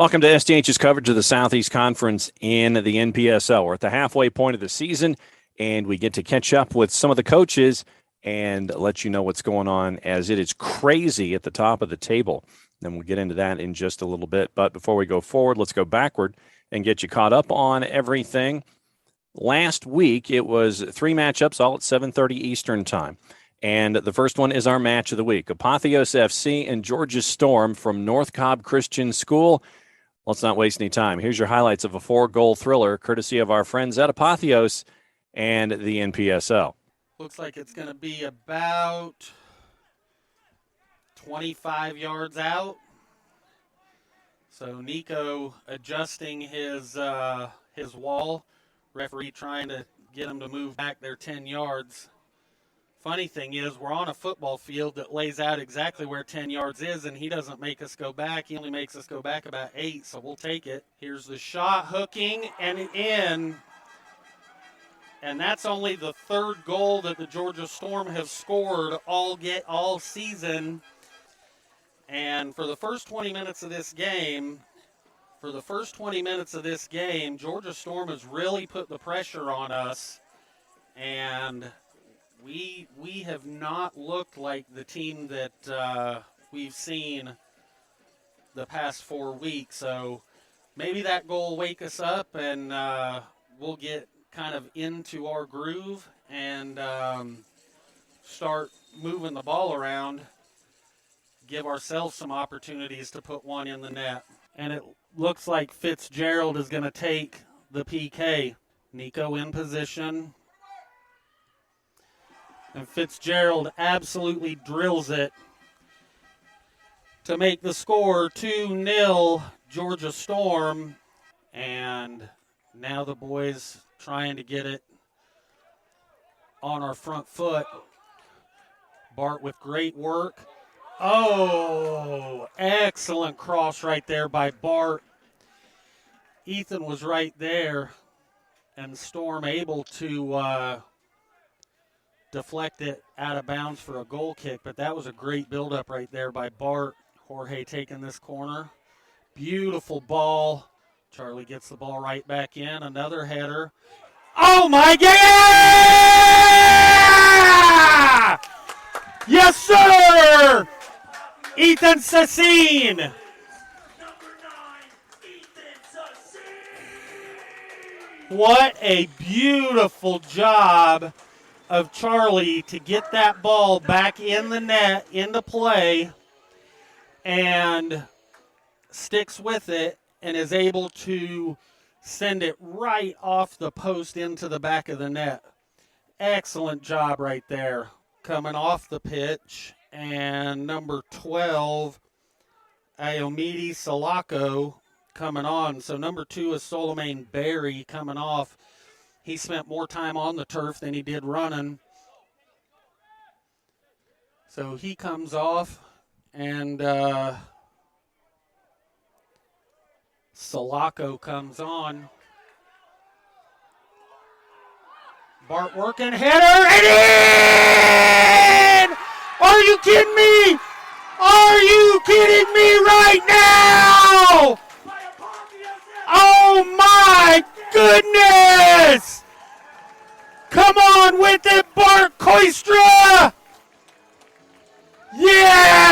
Welcome to STH's coverage of the Southeast Conference in the NPSL. We're at the halfway point of the season, and we get to catch up with some of the coaches and let you know what's going on, as it is crazy at the top of the table. And we'll get into that in just a little bit. But before we go forward, let's go backward and get you caught up on everything. Last week, it was 3 matchups, all at 7:30 Eastern time. And the first one is our match of the week, Apotheos FC and Georgia Storm from North Cobb Christian School. Let's not waste any time. Here's your highlights of a 4-goal thriller, courtesy of our friends at Apotheos and the NPSL. Looks like it's going to be about 25 yards out. So Nico adjusting his wall. Referee trying to get him to move back there 10 yards. Funny thing is, we're on a football field that lays out exactly where 10 yards is, and he doesn't make us go back. He only makes us go back about 8, so we'll take it. Here's the shot, hooking, and in. And that's only the 3rd goal that the Georgia Storm have scored all season. And for the first 20 minutes of this game, Georgia Storm has really put the pressure on us. And we have not looked like the team that we've seen the past 4 weeks. So maybe that goal will wake us up, and we'll get kind of into our groove and start moving the ball around, give ourselves some opportunities to put one in the net. And it looks like Fitzgerald is going to take the PK. Nico in position. And Fitzgerald absolutely drills it to make the score 2-0 Georgia Storm. And now the boys trying to get it on our front foot. Bart with great work. Oh, excellent cross right there by Bart. Ethan was right there, and Storm able to deflect it out of bounds for a goal kick, but that was a great buildup right there by Bart. Jorge taking this corner. Beautiful ball. Charlie gets the ball right back in. Another header. Oh, my God! Yes, sir! Ethan Sassine. What a beautiful job of Charlie to get that ball back in the net, into play, and sticks with it and is able to send it right off the post into the back of the net. Excellent job right there. Coming off the pitch, and number 12, Iomidi Salako, coming on. So number 2 is Solomon Berry coming off. He spent more time on the turf than he did running. So he comes off, and Salako comes on. Bart working, header, and in! Are you kidding me? Are you kidding me right now? Oh my goodness! Come on with it, Bart Koistra! Yeah!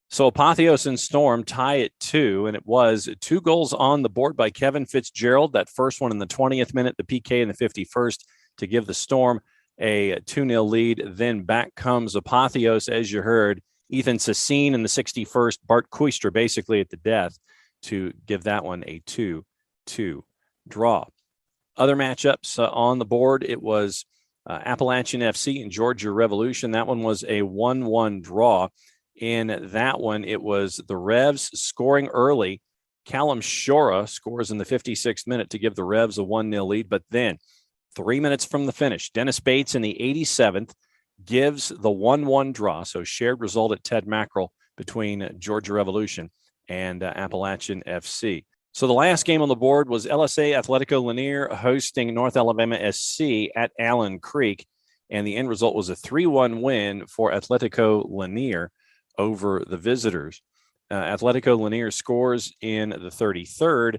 So Apotheos and Storm tie at 2, and it was 2 goals on the board by Kevin Fitzgerald. That first one in the 20th minute, the PK in the 51st to give the Storm a 2-0 lead. Then back comes Apotheos, as you heard. Ethan Sassine in the 61st, Bart Koistra basically at the death to give that one a 2-2 draw. Other matchups on the board, it was Appalachian FC and Georgia Revolution. That one was a 1-1 draw. In that one, it was the Revs scoring early. Callum Shora scores in the 56th minute to give the Revs a 1-0 lead. But then 3 minutes from the finish, Dennis Bates in the 87th gives the 1-1 draw. So shared result at Ted Mackerel between Georgia Revolution and Appalachian FC. So the last game on the board was LSA Atletico Lanier hosting North Alabama SC at Allen Creek. And the end result was a 3-1 win for Atletico Lanier over the visitors. Atletico Lanier scores in the 33rd,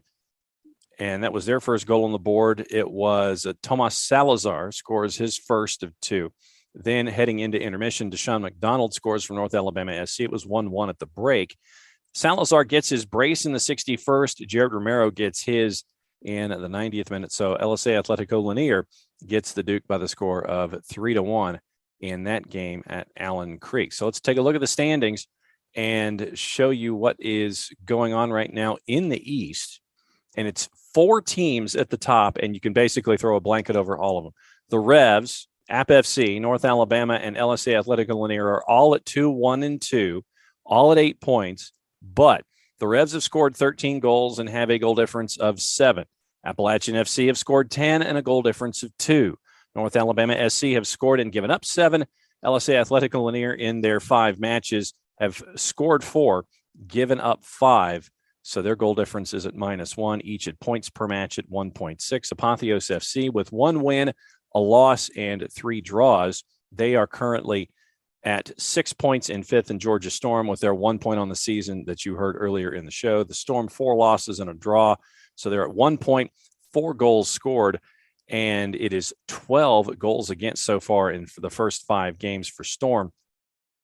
and that was their first goal on the board. It was Tomas Salazar scores his first of two. Then heading into intermission, Deshaun McDonald scores for North Alabama SC. It was 1-1 at the break. Salazar gets his brace in the 61st. Jared Romero gets his in the 90th minute. So LSA Atletico Lanier gets the Duke by the score of 3-1 in that game at Allen Creek. So let's take a look at the standings and show you what is going on right now in the East. And it's 4 teams at the top, and you can basically throw a blanket over all of them. The Revs, App FC, North Alabama, and LSA Atletico Lanier are all at 2-1-2, all at 8 points. But the Revs have scored 13 goals and have a goal difference of 7. Appalachian FC have scored 10 and a goal difference of 2. North Alabama SC have scored and given up 7. LSA Atletico Lanier in their 5 matches have scored 4, given up 5. So their goal difference is at -1, each at points per match at 1.6. Apotheos FC with 1 win, a loss, and 3 draws. They are currently at 6 points in 5th, and Georgia Storm with their 1 point on the season that you heard earlier in the show. The Storm 4 losses and a draw. So they're at 1 point, 4 goals scored, and it is 12 goals against so far in the first 5 games for Storm.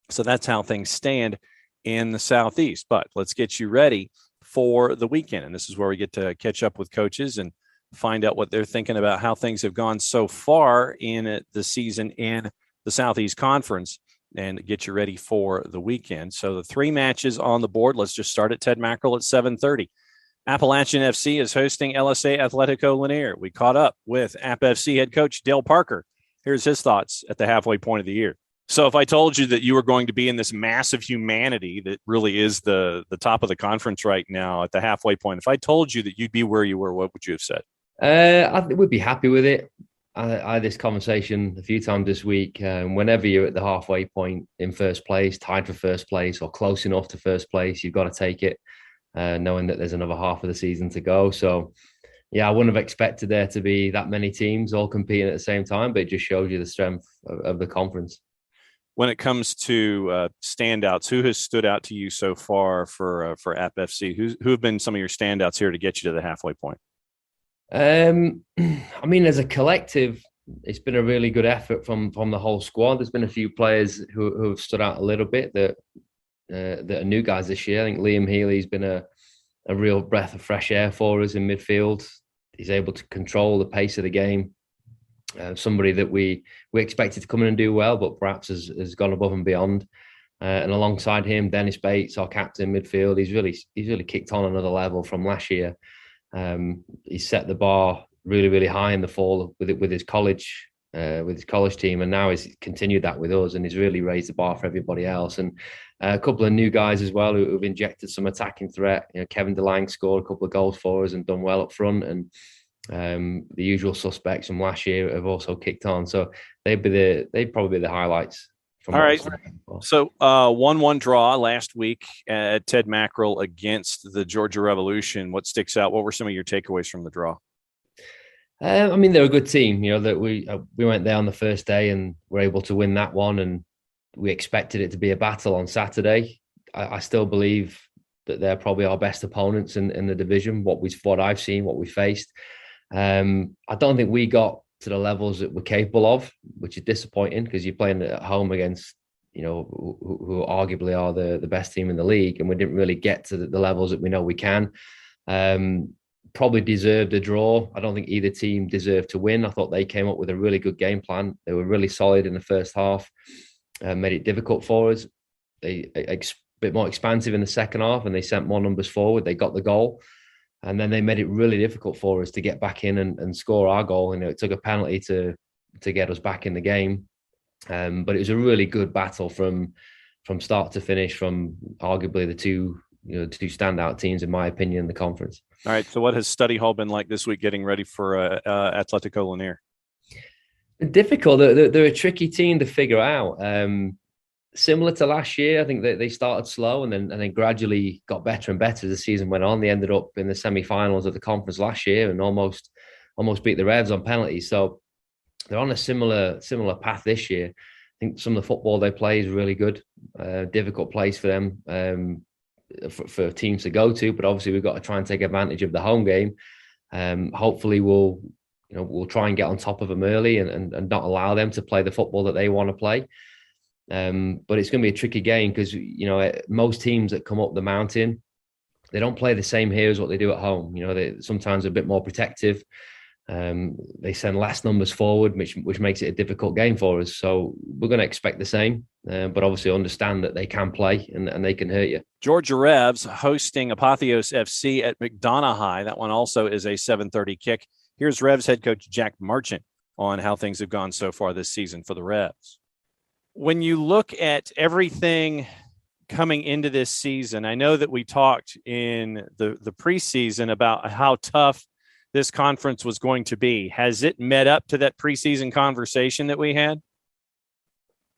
So that's how things stand in the Southeast. But let's get you ready for the weekend. And this is where we get to catch up with coaches and find out what they're thinking about how things have gone so far in the season in the Southeast Conference and get you ready for the weekend. So the 3 matches on the board. Let's just start at Ted Mackerel at 7:30. Appalachian FC is hosting LSA Atletico Lanier. We caught up with App FC head coach Dale Parker. Here's his thoughts at the halfway point of the year. So if I told you that you were going to be in this massive humanity that really is the top of the conference right now at the halfway point, if I told you that you'd be where you were, what would you have said? I would be happy with it. I had this conversation a few times this week. Whenever you're at the halfway point in first place, tied for first place, or close enough to first place, you've got to take it, knowing that there's another half of the season to go. So, yeah, I wouldn't have expected there to be that many teams all competing at the same time, but it just shows you the strength of the conference. When it comes to standouts, who has stood out to you so far for App FC? Who have been some of your standouts here to get you to the halfway point? I mean, as a collective, it's been a really good effort from the whole squad. There's been a few players who have stood out a little bit that are new guys this year. I think Liam Healey's been a real breath of fresh air for us in midfield. He's able to control the pace of the game. Somebody that we expected to come in and do well, but perhaps has gone above and beyond. And alongside him, Dennis Bates, our captain midfield, he's really kicked on another level from last year. He's set the bar really, really high in the fall with his college team, and now he's continued that with us, and he's really raised the bar for everybody else. And a couple of new guys as well who've injected some attacking threat. You know, Kevin DeLang scored a couple of goals for us and done well up front, and the usual suspects from last year have also kicked on. So they'd probably be the highlights. All right. So 1-1 draw last week at Ted Mackerel against the Georgia Revolution. What sticks out? What were some of your takeaways from the draw? I mean, they're a good team. You know, that we went there on the first day and were able to win that one, and we expected it to be a battle on Saturday. I still believe that they're probably our best opponents in the division. What I've seen, what we faced. I don't think we got to the levels that we're capable of, which is disappointing because you're playing at home against, you know, who arguably are the best team in the league, and we didn't really get to the levels that we know we can. Probably deserved a draw. I don't think either team deserved to win. I thought they came up with a really good game plan. They were really solid in the first half, made it difficult for us. They a bit more expansive in the second half, and they sent more numbers forward. They got the goal. And then they made it really difficult for us to get back in and score our goal. You know, it took a penalty to get us back in the game. But it was a really good battle from start to finish, from arguably the two standout teams, in my opinion, in the conference. All right. So what has study hall been like this week getting ready for Atletico Lanier? Difficult. They're a tricky team to figure out. Similar to last year, I think they started slow and then gradually got better and better as the season went on. They ended up in the semi-finals of the conference last year and almost beat the Revs on penalties. So they're on a similar path this year. I think some of the football they play is really good. Difficult place for them. for teams to go to, but obviously we've got to try and take advantage of the home game. Hopefully we'll try and get on top of them early and not allow them to play the football that they want to play. But it's going to be a tricky game because, most teams that come up the mountain, they don't play the same here as what they do at home. They sometimes a bit more protective. They send less numbers forward, which makes it a difficult game for us. So we're going to expect the same, but obviously understand that they can play and they can hurt you. Georgia Revs hosting Apotheos FC at McDonough High. That one also is a 7:30 kick. Here's Revs head coach Jack Marchant on how things have gone so far this season for the Revs. When you look at everything coming into this season, I know that we talked in the preseason about how tough this conference was going to be. Has it met up to that preseason conversation that we had?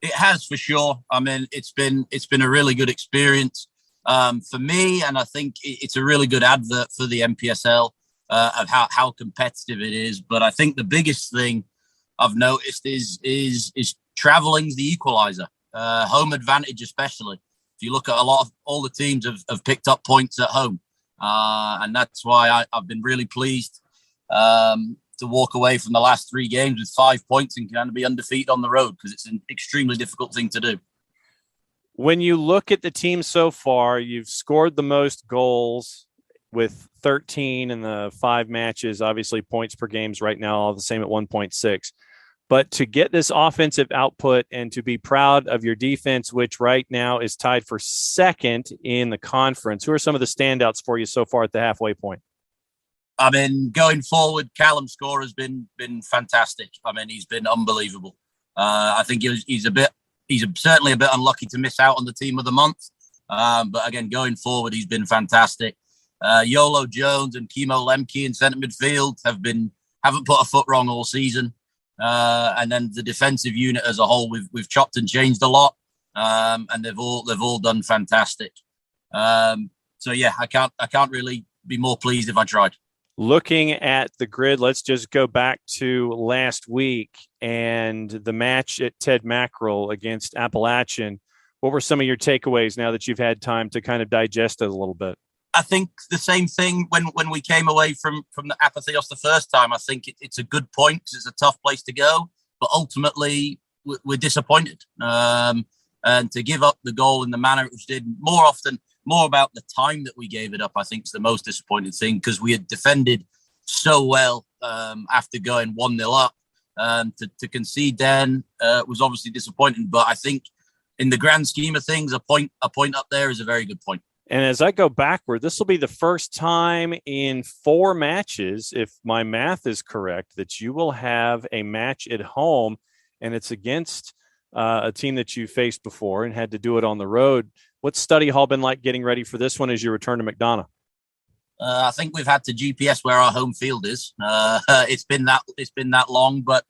It has, for sure. I mean, it's been a really good experience for me, and I think it's a really good advert for the NPSL of how competitive it is. But I think the biggest thing I've noticed is traveling's the equalizer, home advantage especially. If you look at all the teams have picked up points at home, and that's why I've been really pleased to walk away from the last 3 games with 5 points and kind of be undefeated on the road, because it's an extremely difficult thing to do. When you look at the team so far, you've scored the most goals with 13 in the 5 matches. Obviously, points per games right now all the same at 1.6. But to get this offensive output and to be proud of your defense, which right now is tied for second in the conference, who are some of the standouts for you so far at the halfway point? I mean, going forward, Callum's score has been fantastic. I mean, he's been unbelievable. I think he's certainly a bit unlucky to miss out on the team of the month. But again, going forward, he's been fantastic. Yolo Jones and Kimo Lemke in centre midfield haven't put a foot wrong all season. And then the defensive unit as a whole, we've chopped and changed a lot, and they've all done fantastic. So yeah, I can't really be more pleased if I tried. Looking at the grid, let's just go back to last week and the match at Ted Mackerel against Appalachian. What were some of your takeaways now that you've had time to kind of digest it a little bit? I think the same thing when we came away from the Apotheos the first time. I think it's a good point because it's a tough place to go, but ultimately we're disappointed. And to give up the goal in the manner it was did, more about the time that we gave it up, I think is the most disappointing thing, because we had defended so well after going 1-0 up. To concede then was obviously disappointing, but I think in the grand scheme of things, a point up there is a very good point. And as I go backward, this will be the first time in 4 matches, if my math is correct, that you will have a match at home, and it's against a team that you faced before and had to do it on the road. What's study hall been like getting ready for this one as you return to McDonough? I think we've had to GPS where our home field is. It's been that long, but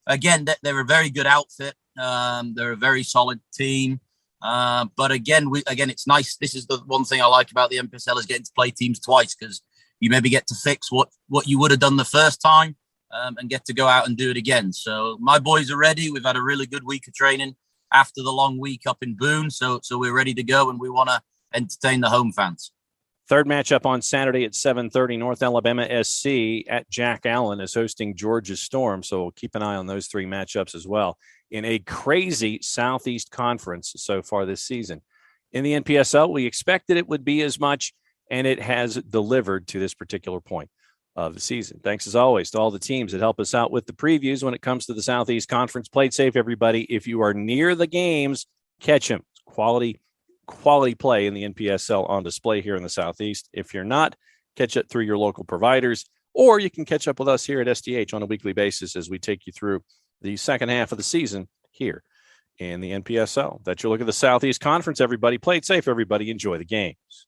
again, they're a very good outfit. They're a very solid team. But again, it's nice. This is the one thing I like about the NPSL is getting to play teams twice, because you maybe get to fix what you would have done the first time and get to go out and do it again. So my boys are ready. We've had a really good week of training after the long week up in Boone. So we're ready to go, and we want to entertain the home fans. Third matchup on Saturday at 7:30, North Alabama SC at Jack Allen is hosting Georgia Storm. So we'll keep an eye on those 3 matchups as well in a crazy Southeast conference so far this season. In the NPSL, we expected it would be as much, and it has delivered to this particular point of the season. Thanks, as always, to all the teams that help us out with the previews when it comes to the Southeast Conference. Played safe, everybody. If you are near the games, catch them. Quality play in the NPSL on display here in the Southeast. If you're not, catch it through your local providers, or you can catch up with us here at SDH on a weekly basis as we take you through the second half of the season here in the NPSL. That's your look at the Southeast Conference, everybody. Play it safe, everybody. Enjoy the games.